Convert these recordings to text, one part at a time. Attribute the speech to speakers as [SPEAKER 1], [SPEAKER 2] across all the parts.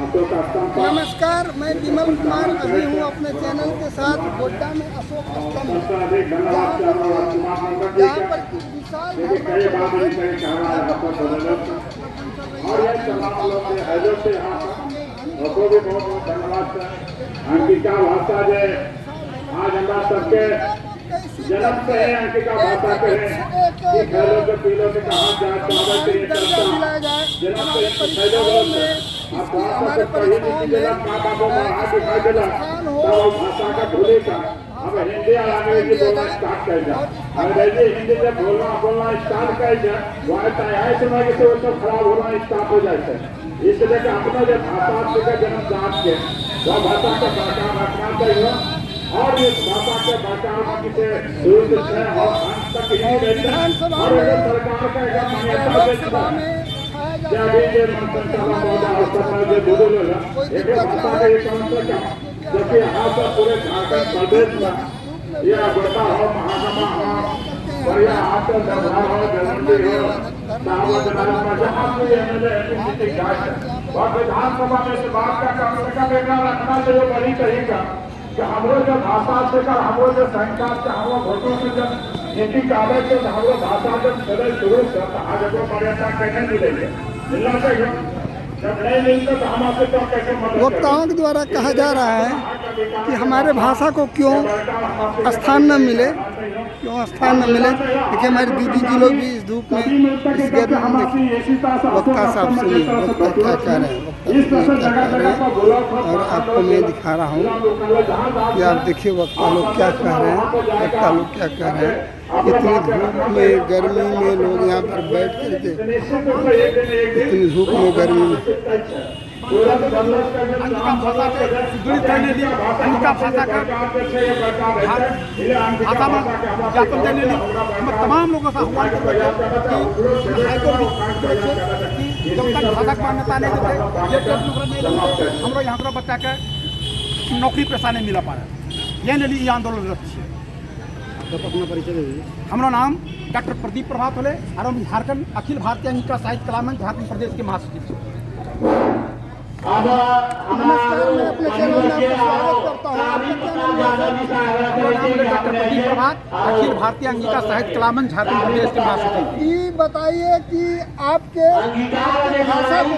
[SPEAKER 1] नमस्कार, मैं विमल कुमार अभी हूँ अपने चैनल के साथ गोड्डा में अशोक स्तंभ, जहाँ पर विशाल
[SPEAKER 2] अंकिता भाषा जो आज हमारा सबके जन्म से है, अंकिता भाषा के हैं कि खेलों के पीलों के कहा जाए स्वागत है जन्म से खेलों में हमारे परिवार माँ बापों को हाथ दिखाई देगा तो भाषा का भूलेगा। अब हिंदी और अंग्रेजी बोलना स्टार्ट कर जाए, अंग्रेजी हिंदी जब बोलना स्टार्ट कर जाए वह तैयार समय के वो सब खराब होना स्टार्ट हो जाता है। इसलिए कि अपना जो भाषा का जन्म जात के वह भाषा का बचाव रखना चाहिए और इस भाषा के बचाव से दूर से और अंत तक ही रहता है। और अगर सरकार का एक मान्यता देता है क्या भी ये मंत्रिमंडल महोदय और सरकार जो बोल रहा है एक भाषा का एक अंतर का जबकि यहाँ पर पूरे झारखंड प्रदेश में यह गोड्डा हो महासभा हो और यह आकर दरबार हो जलंधर हो दावत में जहाँ भी एमएलए एमपी जाए और विधानसभा में इस बात का कम से कम एक रखना चाहिए बड़ी तरीका कि हमरो जो भाषा से कर हमरो जो संस्कार से हमरो भोटों से जब नीति कागज से हमरो भाषा जब चले शुरू से आज को पर्यटन कैसे मिलेंगे मिलना चाहिए जब नहीं मिलते तो हम आपसे तो कैसे मदद
[SPEAKER 1] वक्ताओं के द्वारा कहा जा रहा है कि हमारे भाषा को क्यों स्थान न मिले, देखिए हमारी दीदी जी लोग भी इस धूप में इस गर्मी में वक्ता साहब सुनिए वक्ता क्या कह रहे हैं, और आपको मैं दिखा रहा हूँ कि आप देखिए वक्ता लोग क्या कह रहे हैं, इतनी धूप में गर्मी में लोग यहाँ पर बैठ करके इतनी धूप में गर्मी में
[SPEAKER 3] तमाम लोगों से आह्वान जब तक भाषा को मान्यता नहीं देते हमारा यहाँ पर बच्चा के नौकरी पेशा नहीं मिला पा रहा, ये लिए आंदोलन हमारा नाम डॉक्टर प्रदीप प्रभात होले और हम झारखंड अखिल भारतीय अंगिका साहित्य कला मंच झारखंड प्रदेश के महासचिव।
[SPEAKER 1] नमस्कार, मैं अपने चैनल में आपका स्वागत करता हूँ।
[SPEAKER 3] डॉक्टर प्रदीप प्रभात अखिल भारतीय अंगिका साहित्य कला मंच झारखंड प्रदेश के महासचिव।
[SPEAKER 1] ये बताइए कि आपके भाषा को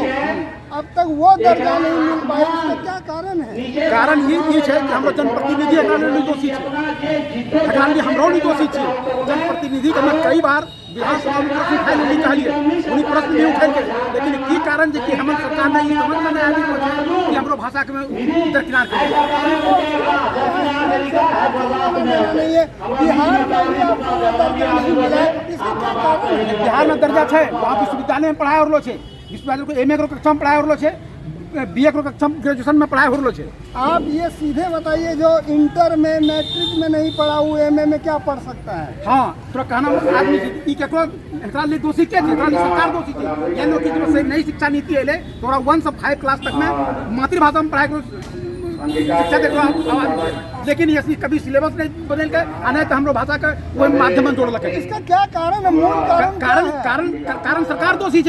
[SPEAKER 1] अब तक वो दर्जा नहीं मिल पाया, इसका क्या कारण है?
[SPEAKER 3] कारण ये है कि हम जनप्रतिनिधि दोषी है, हमरो नहीं दोषी है। जनप्रतिनिधि के मैं कई बार विधानसभा में प्रश्न उठाए नहीं कहलिए, उन्हीं प्रश्न नहीं उठाएंगे, लेकिन की कारण है कि हमारे सरकार ने ये समझ में नहीं आया कि हमारो भाषा के दरकिनार कर बिहार में दर्जा है, वहाँ विश्वविद्यालय में पढ़ाई हो रहा है, विश्वविद्यालय को एमए कक्षा में पढ़ाई हो रहा है, बीए कक्षा ग्रेजुएशन में पढ़ाई हो रहा है।
[SPEAKER 1] आप ये सीधे बताइए जो इंटर में मैट्रिक में नहीं पढ़ा हुआ एमए में क्या पढ़ सकता है?
[SPEAKER 3] हाँ, तो कहना आदमी लिए दोषी क्या सरकार दोषी थी, यानी कि जो नई शिक्षा नीति है तो 1 से 5 क्लास तक में मातृभाषा में पढ़ाई शिक्षा देखो, लेकिन ये कभी सिलेबस नहीं बदल के आने तो हमारे भाषा का कोई माध्यम जोड़ लगे।
[SPEAKER 1] इसका क्या कारण है? मूल कारण
[SPEAKER 3] सरकार दोषी है,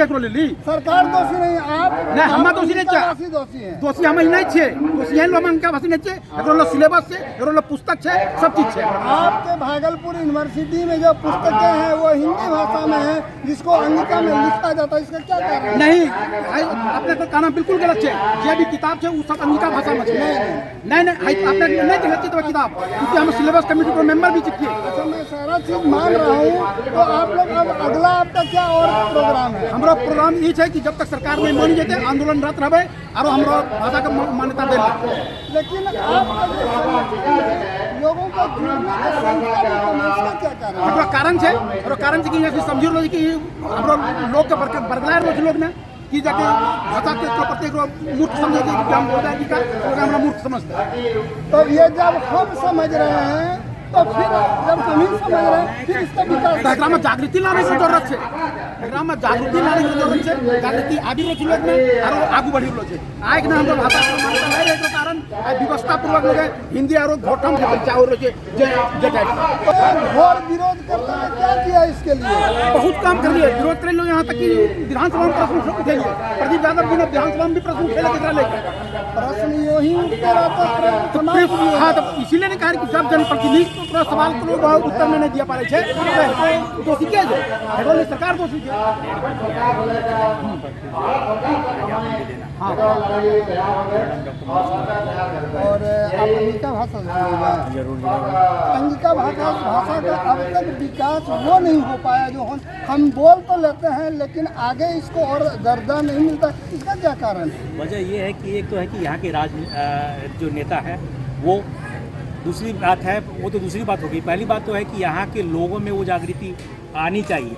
[SPEAKER 1] सरकार दोषी नहीं, आप
[SPEAKER 3] नहीं, हम दोषी नहीं है, दोषी हम नहीं छे, दोषी है लोग का भाषा नहीं छे, सिलेबस से पुस्तक है, सब चीज है।
[SPEAKER 1] आपके भागलपुर यूनिवर्सिटी में जो पुस्तकें हैं वो हिंदी भाषा में है, जिसको अंगिका में लिखा जाता है, इसका क्या कारण?
[SPEAKER 3] नहीं, आपने तो कहना बिल्कुल गलत है, जो भी किताब है वो सब अंगिका भाषा में नहीं, आपने नहीं देखा तो किताब, क्योंकि हम सिलेबस कमेटी को मेंबर भी चिपके।
[SPEAKER 1] अच्छा, मैं सारा चीज मान रहा हूँ, तो आप लोग अब अगला आपका क्या और प्रोग्राम है?
[SPEAKER 3] हमारा प्रोग्राम ये है कि जब तक सरकार नहीं मानी जाते आंदोलनरत रहे और हमारा भाषा का मान्यता दे।
[SPEAKER 1] लेकिन आप लोगों को क्या
[SPEAKER 3] कारण है कि समझिए लोग कि हमारा लोग के बरगलार लोग ने कि जाके भाषा के प्रत्येक मूर्ख समझे कि हम बोलते हैं कि हमारा मूर्ख समझते हैं।
[SPEAKER 1] तो ये जब हम समझ रहे हैं तो फिर जब हम ही समझ रहे हैं फिर इसका विकास
[SPEAKER 3] में जागृति लाने की जरूरत है। एकराम में जागृति लाने की जरूरत है। जागृति आदि लोग में और आगू बढ़ी लोग है। आज ना हम भाषा नहीं रहे के कारण व्यवस्था पूर्वक लोग हिंदी और घोटम के बच्चा और जे
[SPEAKER 1] घोर विरोध करते हैं, क्या किया इसके लिए?
[SPEAKER 3] बहुत काम कर लिए, विरोध कर लोग यहाँ तक कि विधानसभा में प्रश्न उठे लिए। प्रदीप यादव जी ने विधानसभा में भी प्रश्न उठे लेकर
[SPEAKER 1] प्रश्न यो ही उठते रहता है।
[SPEAKER 3] हाँ, तो इसीलिए ने कहा कि जब जनप्रतिनिधि को सवाल को लोग उत्तर में नहीं दिया पारे छे दोषी क्या है? हेडोल सरकार दोषी है। हाँ,
[SPEAKER 1] और आप अंगिका भाषा अंगिका भाषा का अब तक विकास वो नहीं हो पाया जो हम बोल तो लेते हैं, लेकिन आगे इसको और दर्जा नहीं मिलता। इसका क्या कारण है?
[SPEAKER 4] वजह ये है कि एक तो है कि यहाँ के जो नेता है वो, दूसरी बात है वो तो दूसरी बात होगी। पहली बात तो है कि यहाँ के लोगों में वो जागृति आनी चाहिए।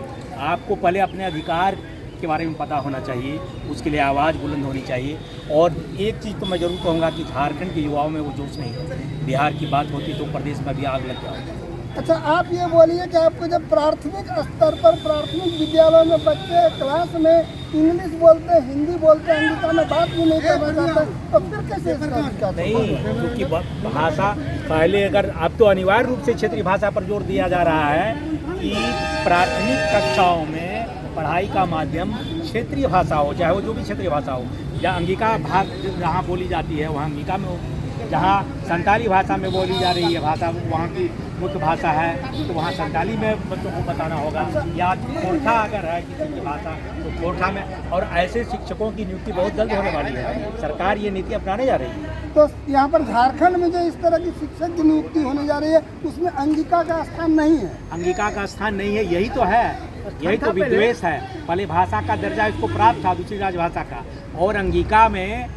[SPEAKER 4] आपको पहले अपने अधिकार के बारे में पता होना चाहिए, उसके लिए आवाज़ बुलंद होनी चाहिए। और एक चीज़ तो मैं ज़रूर कहूँगा कि झारखंड के युवाओं में वो जोश नहीं है। बिहार की बात होती तो प्रदेश में भी आग लग जाएगी।
[SPEAKER 1] अच्छा, आप ये बोलिए कि आपको जब प्राथमिक स्तर पर प्राथमिक विद्यालयों में बच्चे क्लास में इंग्लिश बोलते हैं, हिंदी बोलते हैं, अंगिका में बात भी नहीं करना चाहते, तो फिर कैसे इसका विकास?
[SPEAKER 4] नहीं, क्योंकि भाषा पहले, अगर अब तो अनिवार्य रूप से क्षेत्रीय भाषा पर जोर दिया जा रहा है कि प्राथमिक कक्षाओं में पढ़ाई का माध्यम क्षेत्रीय भाषा हो, चाहे वो जो भी क्षेत्रीय भाषा हो। या अंगिका भाग जहाँ बोली जाती है वहाँ अंगिका में हो, जहाँ संताली भाषा में बोली जा रही है भाषा वहाँ की मुख्य भाषा है, तो वहाँ संताली में बच्चों को बताना होगा। या खोरठा अगर है किसी की भाषा तो खोरठा में। और ऐसे शिक्षकों की नियुक्ति बहुत जल्द होने वाली है। सरकार ये नीति अपनाने जा रही है।
[SPEAKER 1] तो यहाँ पर झारखंड में जो इस तरह की शिक्षक की नियुक्ति होने जा रही है उसमें अंगिका का स्थान नहीं है।
[SPEAKER 4] अंगिका का स्थान नहीं है, यही तो है, यही तो विद्वेष है। पहले भाषा का दर्जा इसको प्राप्त था, दूसरी राजभाषा का। और अंगिका में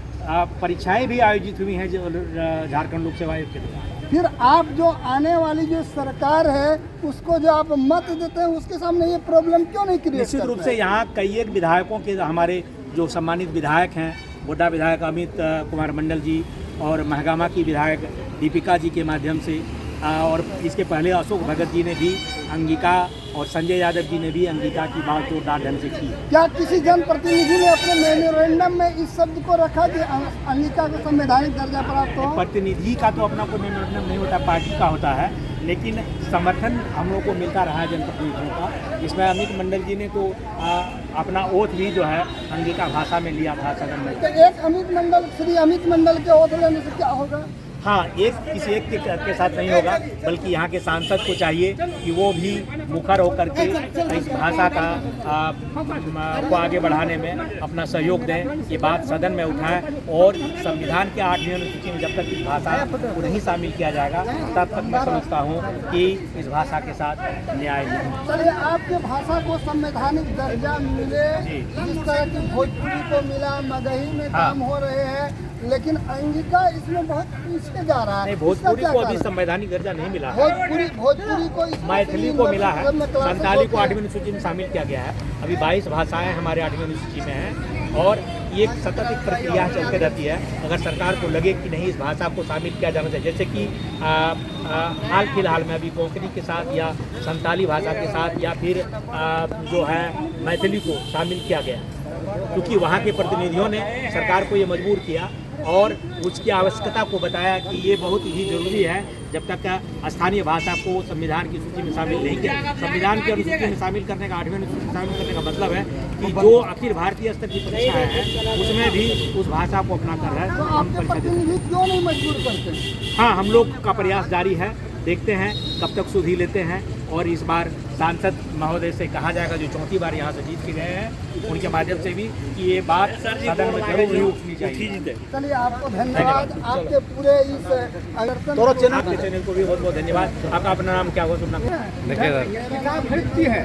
[SPEAKER 4] परीक्षाएं भी आयोजित हुई हैं जो झारखंड लोक सेवा आयोग के द्वारा।
[SPEAKER 1] फिर आप जो आने वाली जो सरकार है उसको जो आप मत देते हैं उसके सामने ये प्रॉब्लम क्यों नहीं क्रिएट?
[SPEAKER 4] निश्चित रूप से यहाँ कई एक विधायकों के, हमारे जो सम्मानित विधायक हैं, गोड्डा विधायक अमित कुमार मंडल जी और महगामा की विधायक दीपिका जी के माध्यम से, और इसके पहले अशोक भगत जी ने भी अंगिका, और संजय यादव जी ने भी अंगिका की बात जोरदार ढंग से की।
[SPEAKER 1] क्या किसी जनप्रतिनिधि ने अपने मेमोरेंडम में इस शब्द को रखा कि अंगिका को संवैधानिक दर्जा प्राप्त हो?
[SPEAKER 4] प्रतिनिधि का तो अपना कोई मेमोरेंडम नहीं होता, पार्टी का होता है, लेकिन समर्थन हम लोग को मिलता रहा है जनप्रतिनिधियों का। इसमें अमित मंडल जी ने तो अपना ओथ भी जो है अंगिका भाषा में लिया था सदन में।
[SPEAKER 1] तो एक श्री अमित मंडल के ओथ लेने से क्या होगा?
[SPEAKER 4] हाँ, एक किसी एक के साथ नहीं होगा, बल्कि यहाँ के सांसद को चाहिए कि वो भी मुखर होकर के इस भाषा का को आगे बढ़ाने में अपना सहयोग दें। ये बात सदन में उठाएं और संविधान के 8वीं अनुसूची में जब तक इस भाषा को नहीं शामिल किया जाएगा तब तक मैं समझता हूँ कि इस भाषा के साथ न्याय नहीं।
[SPEAKER 1] चलिए, आपके भाषा को संवैधानिक दर्जा मिले, जिस तरह की भोजपुरी को मिला, मगही में काम हो रहे हैं, लेकिन अंगिका इसमें बहुत पीछे जा रहा है।
[SPEAKER 4] भोजपुरी को अभी संवैधानिक दर्जा नहीं मिला।
[SPEAKER 1] भोजपुरी को
[SPEAKER 4] मैथिली को मिला है, संताली को 8वीं अनुसूची में शामिल किया गया है। अभी 22 भाषाएं हमारे 8वीं अनुसूची में हैं और ये सतत एक प्रक्रिया चलती रहती है। अगर सरकार को लगे कि नहीं इस भाषा को शामिल किया जाना चाहिए, जैसे कि हाल फिलहाल में अभी कोंकणी के साथ या संताली भाषा के साथ या फिर जो है मैथिली को शामिल किया गया, क्योंकि वहाँ के प्रतिनिधियों ने सरकार को ये मजबूर किया और उसकी आवश्यकता को बताया कि ये बहुत ही जरूरी है। जब तक स्थानीय भाषा को संविधान की सूची में शामिल नहीं किया, संविधान की अनुसूची में शामिल करने का 8वीं अनुसूची में शामिल करने का मतलब है कि जो अखिल भारतीय स्तर की परीक्षाएं हैं उसमें भी उस भाषा को अपना कर रहा है।
[SPEAKER 1] क्यों नहीं मजबूर करते?
[SPEAKER 4] हाँ, हम लोग का प्रयास जारी है, देखते हैं कब तक सुधी लेते हैं। और इस बार सांसद महोदय से कहा जाएगा जो 4थी बार यहाँ से जीत के गए हैं, उनके माध्यम से भी कि ये बात सदन में जरूर ही उठनी चाहिए।
[SPEAKER 1] चलिए, आपको धन्यवाद। आपके पूरे इस
[SPEAKER 4] आपके चैनल को भी बहुत बहुत धन्यवाद। आपका अपना नाम क्या हुआ? सुनना
[SPEAKER 3] किताब खरीदती है